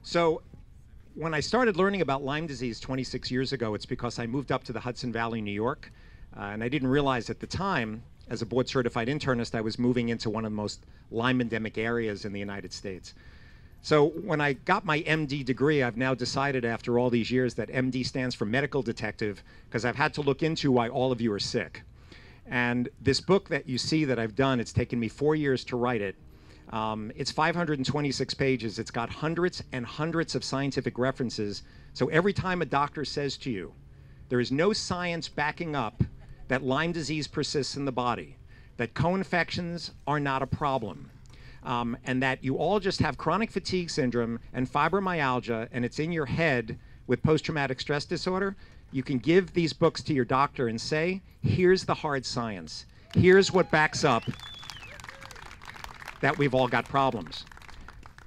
So when I started learning about Lyme disease 26 years ago, it's because I moved up to the Hudson Valley, New York, and I didn't realize at the time, as a board-certified internist, I was moving into one of the most Lyme endemic areas in the United States. So when I got my MD degree, I've now decided after all these years that MD stands for medical detective, because I've had to look into why all of you are sick. And this book that you see that I've done, it's taken me 4 years to write it. It's 526 pages. It's got hundreds and hundreds of scientific references. So every time a doctor says to you, there is no science backing up that Lyme disease persists in the body, that co-infections are not a problem, and that you all just have chronic fatigue syndrome and fibromyalgia, and it's in your head with post-traumatic stress disorder, you can give these books to your doctor and say, here's the hard science. Here's what backs up that we've all got problems.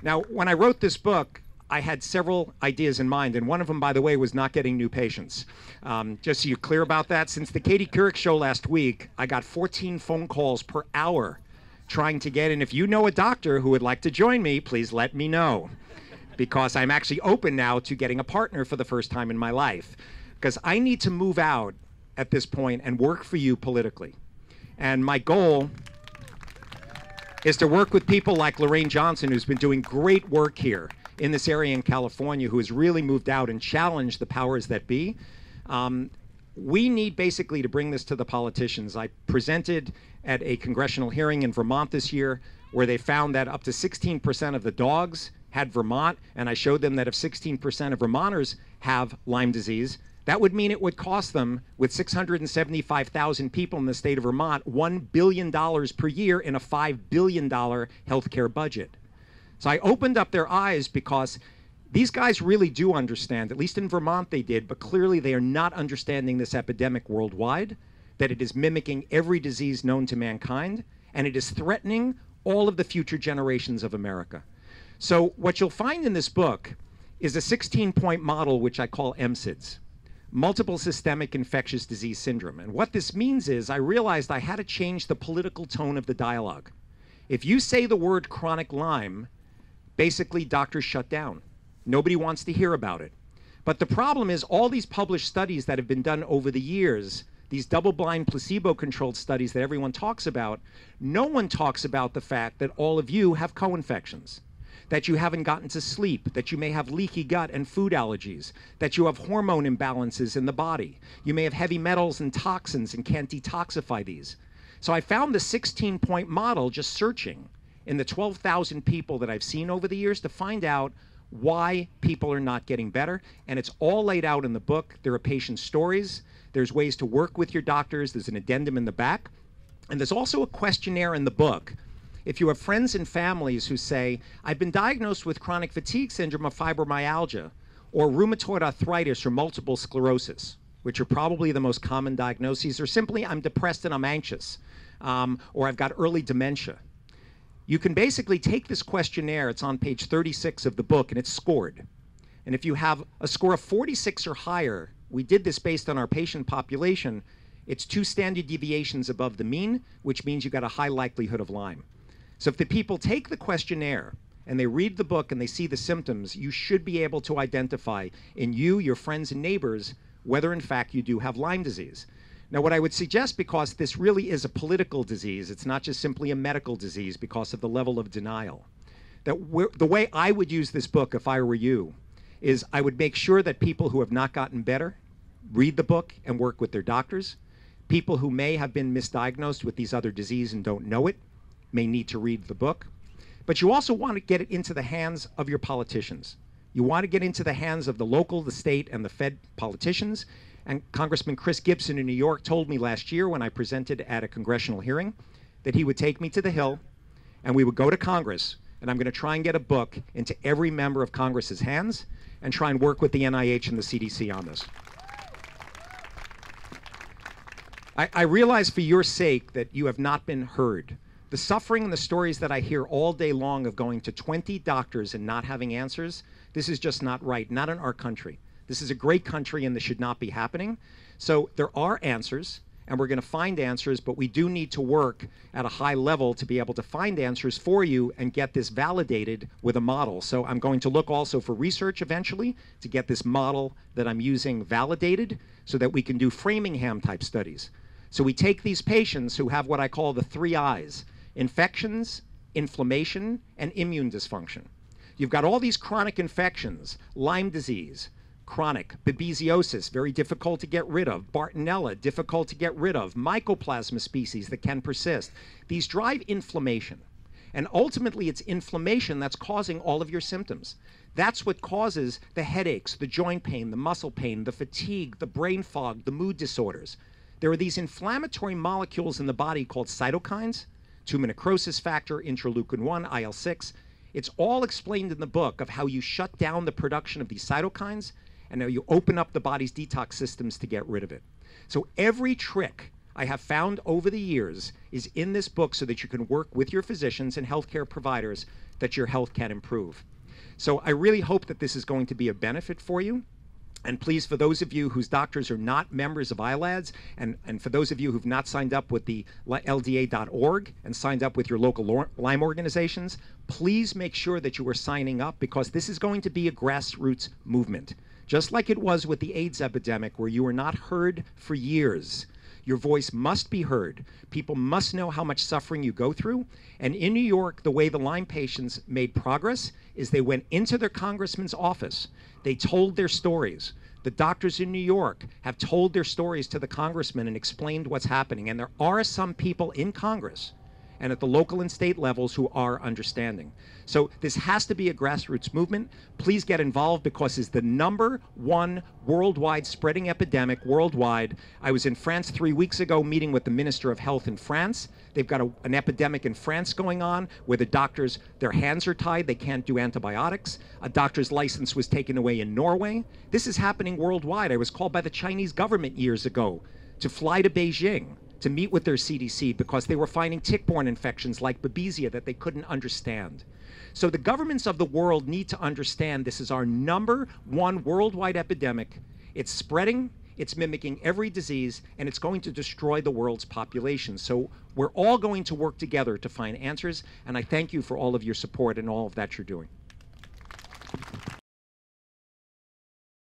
Now, when I wrote this book, I had several ideas in mind, and one of them, by the way, was not getting new patients. Just so you're clear about that, since the Katie Couric show last week, I got 14 phone calls per hour trying to get in. If you know a doctor who would like to join me, please let me know, because I'm actually open now to getting a partner for the first time in my life, because I need to move out at this point and work for you politically. And my goal is to work with people like Lorraine Johnson, who's been doing great work here in this area in California, who has really moved out and challenged the powers that be. We need basically to bring this to the politicians. I presented at a congressional hearing in Vermont this year where they found that up to 16% of the dogs had Vermont, and I showed them that if 16% of Vermonters have Lyme disease, that would mean it would cost them, with 675,000 people in the state of Vermont, $1 billion per year in a $5 billion healthcare budget. So I opened up their eyes, because these guys really do understand, at least in Vermont they did, but clearly they are not understanding this epidemic worldwide, that it is mimicking every disease known to mankind, and it is threatening all of the future generations of America. So what you'll find in this book is a 16-point model, which I call MSIDS, Multiple Systemic Infectious Disease Syndrome. And what this means is I realized I had to change the political tone of the dialogue. If you say the word chronic Lyme, basically doctors shut down. Nobody wants to hear about it. But the problem is all these published studies that have been done over the years, these double-blind placebo-controlled studies that everyone talks about, no one talks about the fact that all of you have co-infections, that you haven't gotten to sleep, that you may have leaky gut and food allergies, that you have hormone imbalances in the body. You may have heavy metals and toxins and can't detoxify these. So I found the 16-point model just searching in the 12,000 people that I've seen over the years to find out why people are not getting better. And it's all laid out in the book. There are patient stories. There's ways to work with your doctors. There's an addendum in the back. And there's also a questionnaire in the book. If you have friends and families who say, I've been diagnosed with chronic fatigue syndrome or fibromyalgia, or rheumatoid arthritis or multiple sclerosis, which are probably the most common diagnoses, or simply I'm depressed and I'm anxious, or I've got early dementia. You can basically take this questionnaire, it's on page 36 of the book, and it's scored. And if you have a score of 46 or higher, we did this based on our patient population, it's 2 standard deviations above the mean, which means you've got a high likelihood of Lyme. So if the people take the questionnaire and they read the book and they see the symptoms, you should be able to identify in you, your friends and neighbors, whether in fact you do have Lyme disease. Now what I would suggest, because this really is a political disease, it's not just simply a medical disease because of the level of denial, that the way I would use this book if I were you is I would make sure that people who have not gotten better read the book and work with their doctors. People who may have been misdiagnosed with these other diseases and don't know it may need to read the book. But you also want to get it into the hands of your politicians. You want to get into the hands of the local, the state, and the Fed politicians. And Congressman Chris Gibson in New York told me last year when I presented at a congressional hearing that he would take me to the Hill and we would go to Congress, and I'm going to try and get a book into every member of Congress's hands and try and work with the NIH and the CDC on this. I realize for your sake that you have not been heard. The suffering and the stories that I hear all day long of going to 20 doctors and not having answers, this is just not right, not in our country. This is a great country and this should not be happening. So there are answers, and we're going to find answers, but we do need to work at a high level to be able to find answers for you and get this validated with a model. So I'm going to look also for research eventually to get this model that I'm using validated so that we can do Framingham type studies. So we take these patients who have what I call the 3 I's: infections, inflammation, and immune dysfunction. You've got all these chronic infections: Lyme disease, chronic, babesiosis, very difficult to get rid of, Bartonella, difficult to get rid of, mycoplasma species that can persist. These drive inflammation. And ultimately, it's inflammation that's causing all of your symptoms. That's what causes the headaches, the joint pain, the muscle pain, the fatigue, the brain fog, the mood disorders. There are these inflammatory molecules in the body called cytokines, tumor necrosis factor, interleukin-1, IL-6. It's all explained in the book of how you shut down the production of these cytokines and how you open up the body's detox systems to get rid of it. So every trick I have found over the years is in this book so that you can work with your physicians and healthcare providers that your health can improve. So I really hope that this is going to be a benefit for you. And please, for those of you whose doctors are not members of ILADS, and for those of you who've not signed up with the LDA.org and signed up with your local Lyme organizations, please make sure that you are signing up, because this is going to be a grassroots movement. Just like it was with the AIDS epidemic, where you were not heard for years. Your voice must be heard. People must know how much suffering you go through. And in New York, the way the Lyme patients made progress is they went into their congressman's office. They told their stories. The doctors in New York have told their stories to the congressman and explained what's happening. And there are some people in Congress and at the local and state levels who are understanding. So this has to be a grassroots movement. Please get involved, because it's the #1 worldwide spreading epidemic worldwide. I was in France 3 weeks ago meeting with the Minister of Health in France. They've got an epidemic in France going on where the doctors, their hands are tied, they can't do antibiotics. A doctor's license was taken away in Norway. This is happening worldwide. I was called by the Chinese government years ago to fly to Beijing to meet with their CDC because they were finding tick-borne infections like Babesia that they couldn't understand. So the governments of the world need to understand this is our #1 worldwide epidemic. It's spreading, it's mimicking every disease, and it's going to destroy the world's population. So we're all going to work together to find answers, and I thank you for all of your support and all of that you're doing.